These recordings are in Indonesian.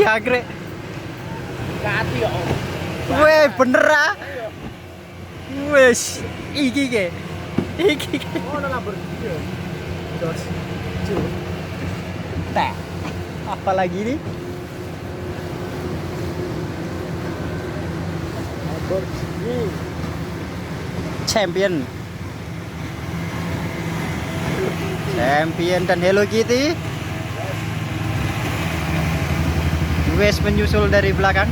anggrek. Kati ya om. Weh, bener ah. Wes, iki ke. Iki ke. Oh, ada Lamborghini ya. Dos. Teh. Apa lagi nih? Lamborghini. Champion dan Hello Kitty. Wes menyusul dari belakang.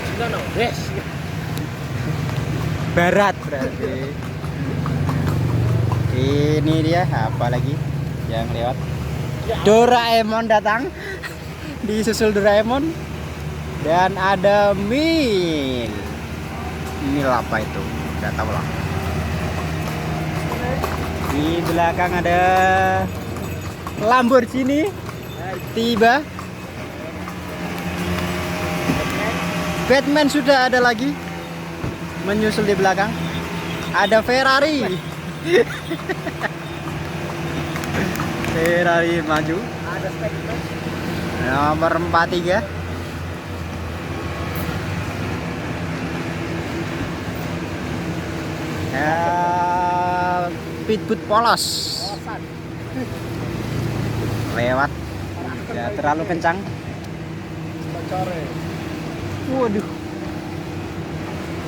Cina no, wes. Barat berarti. Ini dia apa lagi yang lewat? Doraemon datang. Disusul Doraemon. Dan ada Mil. Mil apa itu? Gak tahu lah. Di belakang ada Lamborghini tiba. Batman sudah ada lagi menyusul di belakang. Ada Ferrari. Ferrari maju. Ada Spectre. Nomor 43. Pitbull polos Kawasan. lewat, ya terlalu kencang. Bocore. Waduh,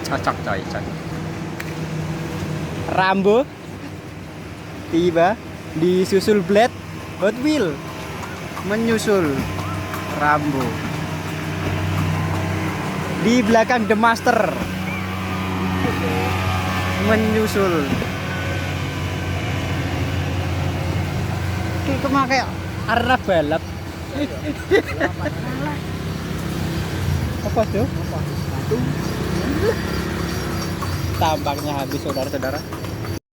cocok coy, cocok. Rambo tiba, disusul Blade. Hot Wheel menyusul Rambo. Di belakang The Master menyusul. Kayak kayak arena balap. Apa tuh? Tampaknya habis saudara-saudara.